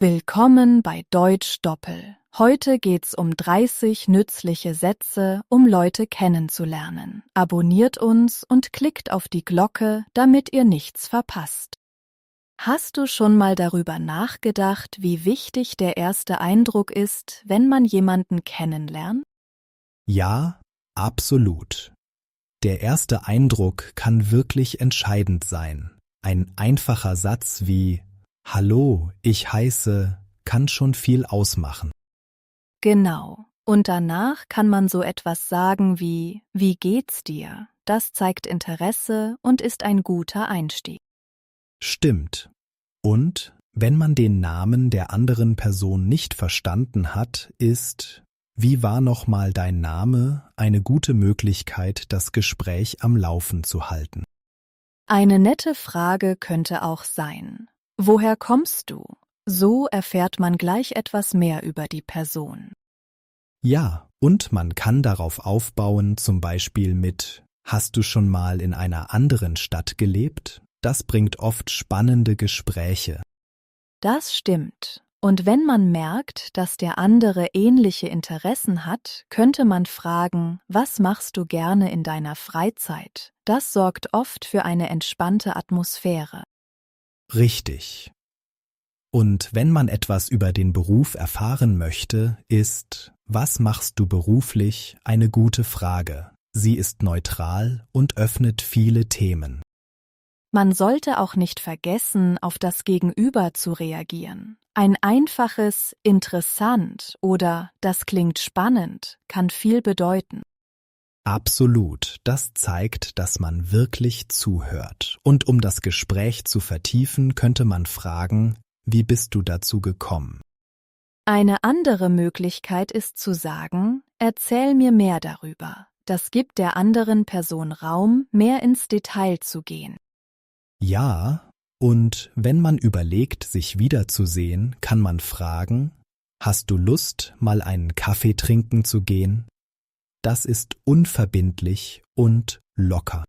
Willkommen bei Deutsch Doppel. Heute geht's um 30 nützliche Sätze, um Leute kennenzulernen. Abonniert uns und klickt auf die Glocke, damit ihr nichts verpasst. Hast du schon mal darüber nachgedacht, wie wichtig der erste Eindruck ist, wenn man jemanden kennenlernt? Ja, absolut. Der erste Eindruck kann wirklich entscheidend sein. Ein einfacher Satz wie „Hallo, ich heiße“ kann schon viel ausmachen. Genau. Und danach kann man so etwas sagen wie „Wie geht's dir?“ Das zeigt Interesse und ist ein guter Einstieg. Stimmt. Und wenn man den Namen der anderen Person nicht verstanden hat, ist „Wie war nochmal dein Name?“ eine gute Möglichkeit, das Gespräch am Laufen zu halten. Eine nette Frage könnte auch sein: Woher kommst du? So erfährt man gleich etwas mehr über die Person. Ja, und man kann darauf aufbauen, zum Beispiel mit „Hast du schon mal in einer anderen Stadt gelebt?“ Das bringt oft spannende Gespräche. Das stimmt. Und wenn man merkt, dass der andere ähnliche Interessen hat, könnte man fragen: Was machst du gerne in deiner Freizeit? Das sorgt oft für eine entspannte Atmosphäre. Richtig. Und wenn man etwas über den Beruf erfahren möchte, ist „Was machst du beruflich?“ eine gute Frage. Sie ist neutral und öffnet viele Themen. Man sollte auch nicht vergessen, auf das Gegenüber zu reagieren. Ein einfaches „interessant“ oder „das klingt spannend“ kann viel bedeuten. Absolut, das zeigt, dass man wirklich zuhört. Und um das Gespräch zu vertiefen, könnte man fragen: Wie bist du dazu gekommen? Eine andere Möglichkeit ist zu sagen: Erzähl mir mehr darüber. Das gibt der anderen Person Raum, mehr ins Detail zu gehen. Ja, und wenn man überlegt, sich wiederzusehen, kann man fragen: Hast du Lust, mal einen Kaffee trinken zu gehen? Das ist unverbindlich und locker.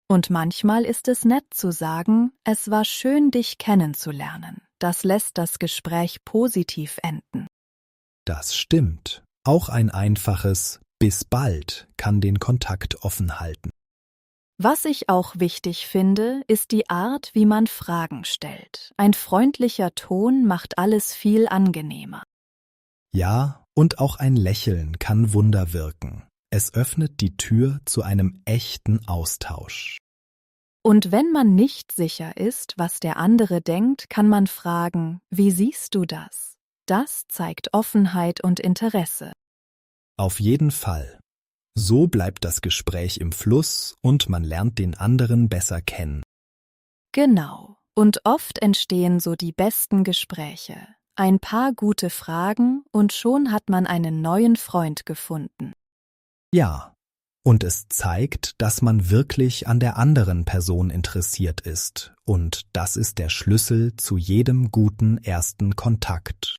Und manchmal ist es nett zu sagen: Es war schön, dich kennenzulernen. Das lässt das Gespräch positiv enden. Das stimmt. Auch ein einfaches „Bis bald“ kann den Kontakt offen halten. Was ich auch wichtig finde, ist die Art, wie man Fragen stellt. Ein freundlicher Ton macht alles viel angenehmer. Ja, und auch ein Lächeln kann Wunder wirken. Es öffnet die Tür zu einem echten Austausch. Und wenn man nicht sicher ist, was der andere denkt, kann man fragen: Wie siehst du das? Das zeigt Offenheit und Interesse. Auf jeden Fall. So bleibt das Gespräch im Fluss und man lernt den anderen besser kennen. Genau. Und oft entstehen so die besten Gespräche. Ein paar gute Fragen und schon hat man einen neuen Freund gefunden. Ja, und es zeigt, dass man wirklich an der anderen Person interessiert ist. Und das ist der Schlüssel zu jedem guten ersten Kontakt.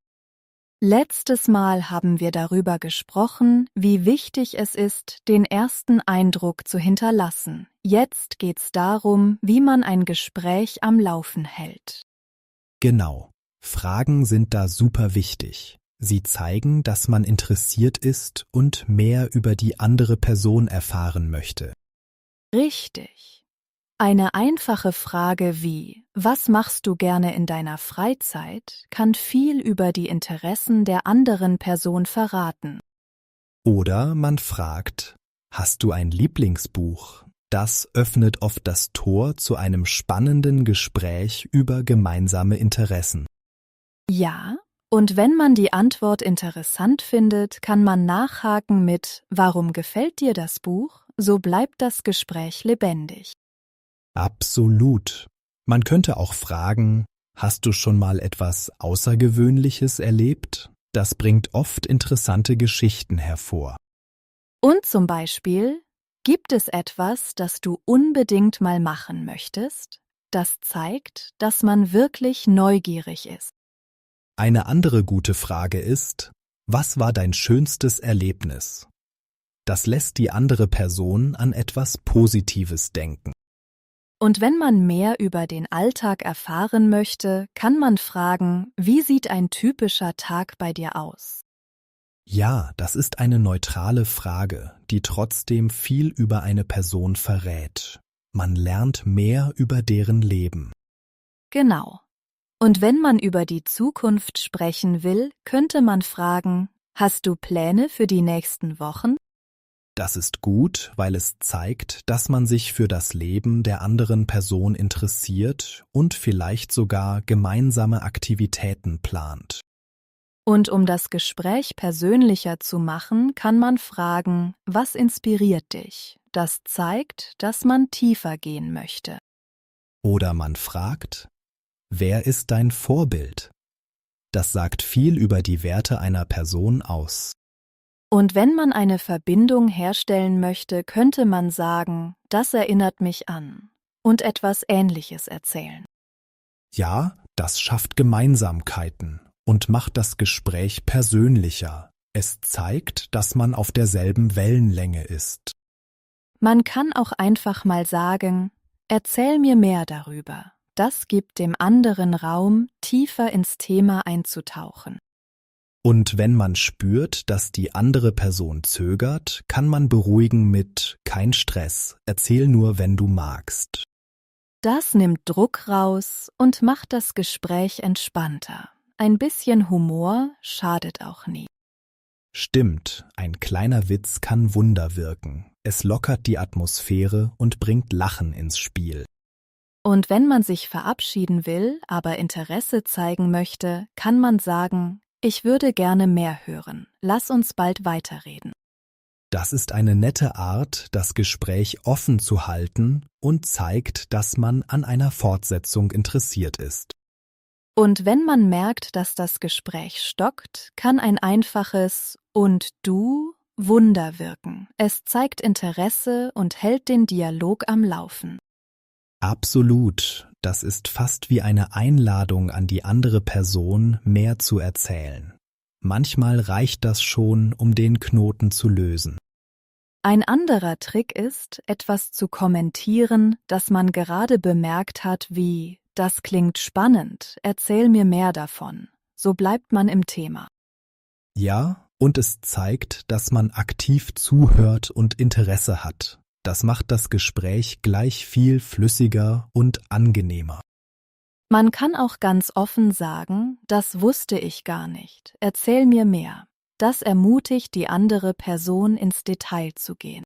Letztes Mal haben wir darüber gesprochen, wie wichtig es ist, den ersten Eindruck zu hinterlassen. Jetzt geht's darum, wie man ein Gespräch am Laufen hält. Genau. Fragen sind da super wichtig. Sie zeigen, dass man interessiert ist und mehr über die andere Person erfahren möchte. Richtig. Eine einfache Frage wie „Was machst du gerne in deiner Freizeit?“ kann viel über die Interessen der anderen Person verraten. Oder man fragt: Hast du ein Lieblingsbuch? Das öffnet oft das Tor zu einem spannenden Gespräch über gemeinsame Interessen. Ja, und wenn man die Antwort interessant findet, kann man nachhaken mit „Warum gefällt dir das Buch?“ So bleibt das Gespräch lebendig. Absolut. Man könnte auch fragen: Hast du schon mal etwas Außergewöhnliches erlebt? Das bringt oft interessante Geschichten hervor. Und zum Beispiel: Gibt es etwas, das du unbedingt mal machen möchtest? Das zeigt, dass man wirklich neugierig ist. Eine andere gute Frage ist: Was war dein schönstes Erlebnis? Das lässt die andere Person an etwas Positives denken. Und wenn man mehr über den Alltag erfahren möchte, kann man fragen, wie sieht ein typischer Tag bei dir aus? Ja, das ist eine neutrale Frage, die trotzdem viel über eine Person verrät. Man lernt mehr über deren Leben. Genau. Und wenn man über die Zukunft sprechen will, könnte man fragen, hast du Pläne für die nächsten Wochen? Das ist gut, weil es zeigt, dass man sich für das Leben der anderen Person interessiert und vielleicht sogar gemeinsame Aktivitäten plant. Und um das Gespräch persönlicher zu machen, kann man fragen, was inspiriert dich? Das zeigt, dass man tiefer gehen möchte. Oder man fragt, wer ist dein Vorbild? Das sagt viel über die Werte einer Person aus. Und wenn man eine Verbindung herstellen möchte, könnte man sagen, das erinnert mich an und etwas Ähnliches erzählen. Ja, das schafft Gemeinsamkeiten und macht das Gespräch persönlicher. Es zeigt, dass man auf derselben Wellenlänge ist. Man kann auch einfach mal sagen, erzähl mir mehr darüber. Das gibt dem anderen Raum, tiefer ins Thema einzutauchen. Und wenn man spürt, dass die andere Person zögert, kann man beruhigen mit kein Stress, erzähl nur, wenn du magst. Das nimmt Druck raus und macht das Gespräch entspannter. Ein bisschen Humor schadet auch nie. Stimmt, ein kleiner Witz kann Wunder wirken. Es lockert die Atmosphäre und bringt Lachen ins Spiel. Und wenn man sich verabschieden will, aber Interesse zeigen möchte, kann man sagen, ich würde gerne mehr hören. Lass uns bald weiterreden. Das ist eine nette Art, das Gespräch offen zu halten und zeigt, dass man an einer Fortsetzung interessiert ist. Und wenn man merkt, dass das Gespräch stockt, kann ein einfaches „Und du?" Wunder wirken. Es zeigt Interesse und hält den Dialog am Laufen. Absolut, das ist fast wie eine Einladung an die andere Person, mehr zu erzählen. Manchmal reicht das schon, um den Knoten zu lösen. Ein anderer Trick ist, etwas zu kommentieren, das man gerade bemerkt hat, wie „Das klingt spannend, erzähl mir mehr davon." So bleibt man im Thema. Ja, und es zeigt, dass man aktiv zuhört und Interesse hat. Das macht das Gespräch gleich viel flüssiger und angenehmer. Man kann auch ganz offen sagen, das wusste ich gar nicht, erzähl mir mehr. Das ermutigt die andere Person, ins Detail zu gehen.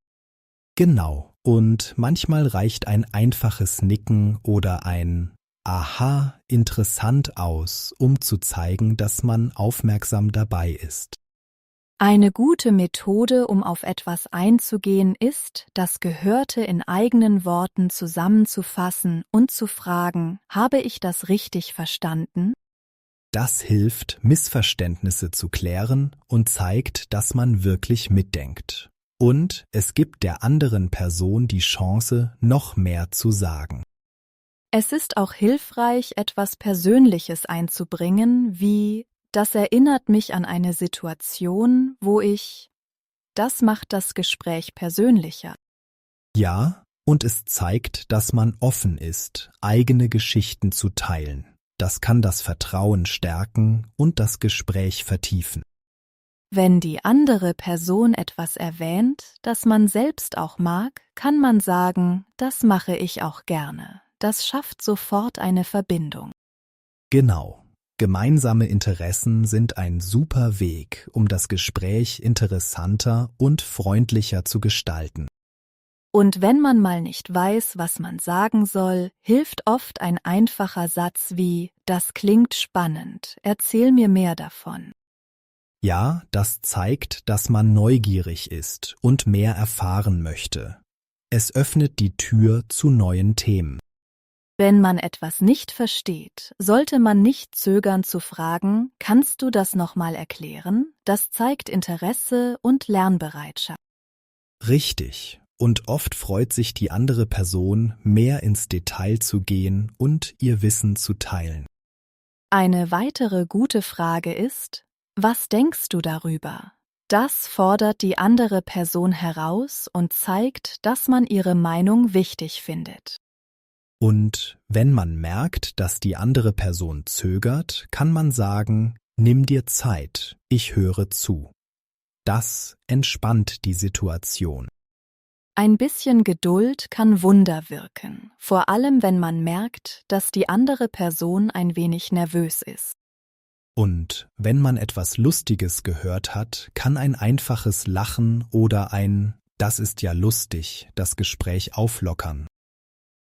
Genau, und manchmal reicht ein einfaches Nicken oder ein Aha, interessant aus, um zu zeigen, dass man aufmerksam dabei ist. Eine gute Methode, um auf etwas einzugehen, ist, das Gehörte in eigenen Worten zusammenzufassen und zu fragen, habe ich das richtig verstanden? Das hilft, Missverständnisse zu klären und zeigt, dass man wirklich mitdenkt. Und es gibt der anderen Person die Chance, noch mehr zu sagen. Es ist auch hilfreich, etwas Persönliches einzubringen, wie das erinnert mich an eine Situation, wo ich. Das macht das Gespräch persönlicher. Ja, und es zeigt, dass man offen ist, eigene Geschichten zu teilen. Das kann das Vertrauen stärken und das Gespräch vertiefen. Wenn die andere Person etwas erwähnt, das man selbst auch mag, kann man sagen, das mache ich auch gerne. Das schafft sofort eine Verbindung. Genau. Gemeinsame Interessen sind ein super Weg, um das Gespräch interessanter und freundlicher zu gestalten. Und wenn man mal nicht weiß, was man sagen soll, hilft oft ein einfacher Satz wie „Das klingt spannend, erzähl mir mehr davon." Ja, das zeigt, dass man neugierig ist und mehr erfahren möchte. Es öffnet die Tür zu neuen Themen. Wenn man etwas nicht versteht, sollte man nicht zögern zu fragen, kannst du das nochmal erklären? Das zeigt Interesse und Lernbereitschaft. Richtig. Und oft freut sich die andere Person, mehr ins Detail zu gehen und ihr Wissen zu teilen. Eine weitere gute Frage ist, was denkst du darüber? Das fordert die andere Person heraus und zeigt, dass man ihre Meinung wichtig findet. Und wenn man merkt, dass die andere Person zögert, kann man sagen, nimm dir Zeit, ich höre zu. Das entspannt die Situation. Ein bisschen Geduld kann Wunder wirken, vor allem wenn man merkt, dass die andere Person ein wenig nervös ist. Und wenn man etwas Lustiges gehört hat, kann ein einfaches Lachen oder ein „Das ist ja lustig" das Gespräch auflockern.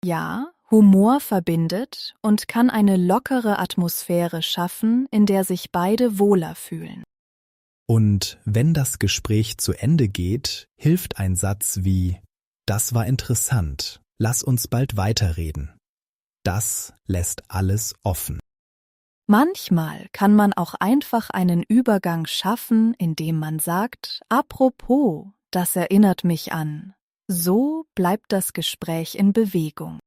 Ja, Humor verbindet und kann eine lockere Atmosphäre schaffen, in der sich beide wohler fühlen. Und wenn das Gespräch zu Ende geht, hilft ein Satz wie „Das war interessant, lass uns bald weiterreden." Das lässt alles offen. Manchmal kann man auch einfach einen Übergang schaffen, indem man sagt, apropos, das erinnert mich an. So bleibt das Gespräch in Bewegung.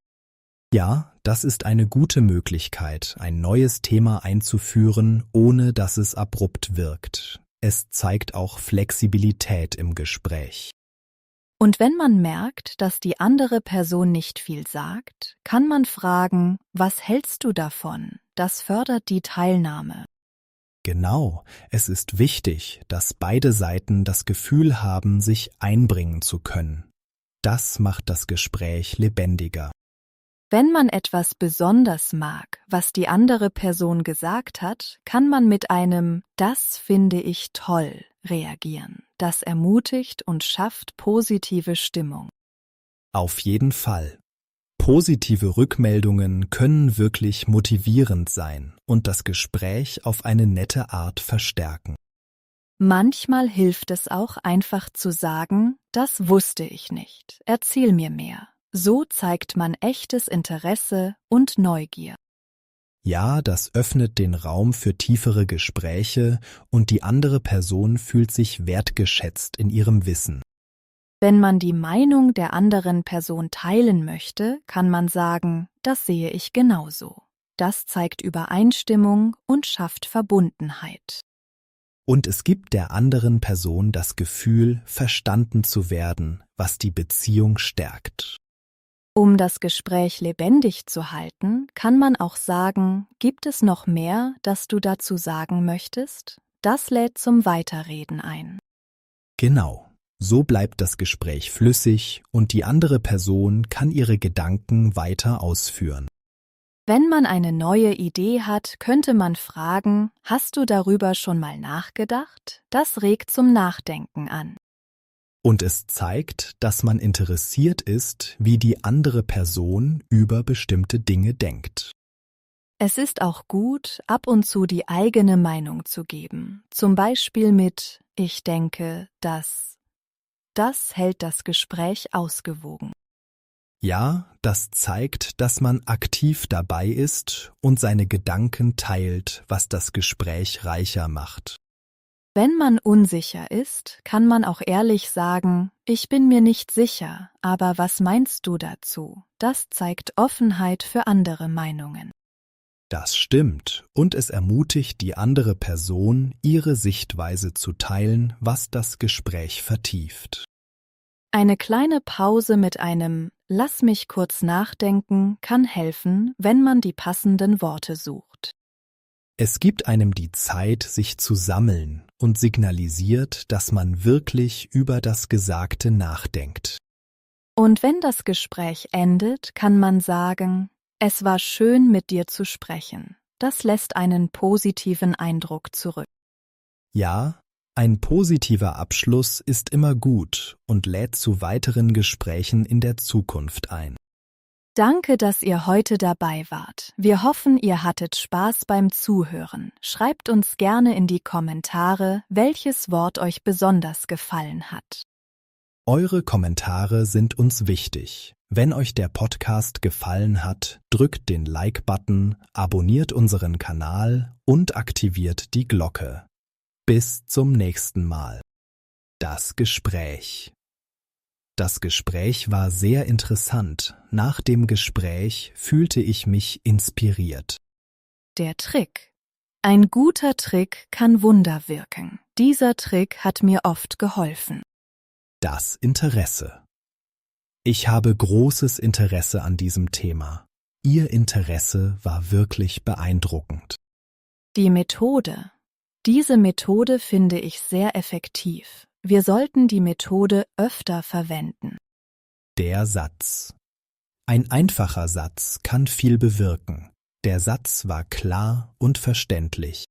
Ja, das ist eine gute Möglichkeit, ein neues Thema einzuführen, ohne dass es abrupt wirkt. Es zeigt auch Flexibilität im Gespräch. Und wenn man merkt, dass die andere Person nicht viel sagt, kann man fragen, was hältst du davon? Das fördert die Teilnahme. Genau, es ist wichtig, dass beide Seiten das Gefühl haben, sich einbringen zu können. Das macht das Gespräch lebendiger. Wenn man etwas besonders mag, was die andere Person gesagt hat, kann man mit einem „Das finde ich toll" reagieren. Das ermutigt und schafft positive Stimmung. Auf jeden Fall. Positive Rückmeldungen können wirklich motivierend sein und das Gespräch auf eine nette Art verstärken. Manchmal hilft es auch einfach zu sagen, das wusste ich nicht, erzähl mir mehr. So zeigt man echtes Interesse und Neugier. Ja, das öffnet den Raum für tiefere Gespräche und die andere Person fühlt sich wertgeschätzt in ihrem Wissen. Wenn man die Meinung der anderen Person teilen möchte, kann man sagen, das sehe ich genauso. Das zeigt Übereinstimmung und schafft Verbundenheit. Und es gibt der anderen Person das Gefühl, verstanden zu werden, was die Beziehung stärkt. Um das Gespräch lebendig zu halten, kann man auch sagen, gibt es noch mehr, das du dazu sagen möchtest? Das lädt zum Weiterreden ein. Genau. So bleibt das Gespräch flüssig und die andere Person kann ihre Gedanken weiter ausführen. Wenn man eine neue Idee hat, könnte man fragen, hast du darüber schon mal nachgedacht? Das regt zum Nachdenken an. Und es zeigt, dass man interessiert ist, wie die andere Person über bestimmte Dinge denkt. Es ist auch gut, ab und zu die eigene Meinung zu geben, zum Beispiel mit „Ich denke, dass". Das hält das Gespräch ausgewogen. Ja, das zeigt, dass man aktiv dabei ist und seine Gedanken teilt, was das Gespräch reicher macht. Wenn man unsicher ist, kann man auch ehrlich sagen, ich bin mir nicht sicher, aber was meinst du dazu? Das zeigt Offenheit für andere Meinungen. Das stimmt und es ermutigt die andere Person, ihre Sichtweise zu teilen, was das Gespräch vertieft. Eine kleine Pause mit einem „Lass mich kurz nachdenken" kann helfen, wenn man die passenden Worte sucht. Es gibt einem die Zeit, sich zu sammeln und signalisiert, dass man wirklich über das Gesagte nachdenkt. Und wenn das Gespräch endet, kann man sagen, es war schön, mit dir zu sprechen. Das lässt einen positiven Eindruck zurück. Ja, ein positiver Abschluss ist immer gut und lädt zu weiteren Gesprächen in der Zukunft ein. Danke, dass ihr heute dabei wart. Wir hoffen, ihr hattet Spaß beim Zuhören. Schreibt uns gerne in die Kommentare, welches Wort euch besonders gefallen hat. Eure Kommentare sind uns wichtig. Wenn euch der Podcast gefallen hat, drückt den Like-Button, abonniert unseren Kanal und aktiviert die Glocke. Bis zum nächsten Mal. Das Gespräch. Das Gespräch war sehr interessant. Nach dem Gespräch fühlte ich mich inspiriert. Der Trick. Ein guter Trick kann Wunder wirken. Dieser Trick hat mir oft geholfen. Das Interesse. Ich habe großes Interesse an diesem Thema. Ihr Interesse war wirklich beeindruckend. Die Methode. Diese Methode finde ich sehr effektiv. Wir sollten die Methode öfter verwenden. Der Satz. Ein einfacher Satz kann viel bewirken. Der Satz war klar und verständlich.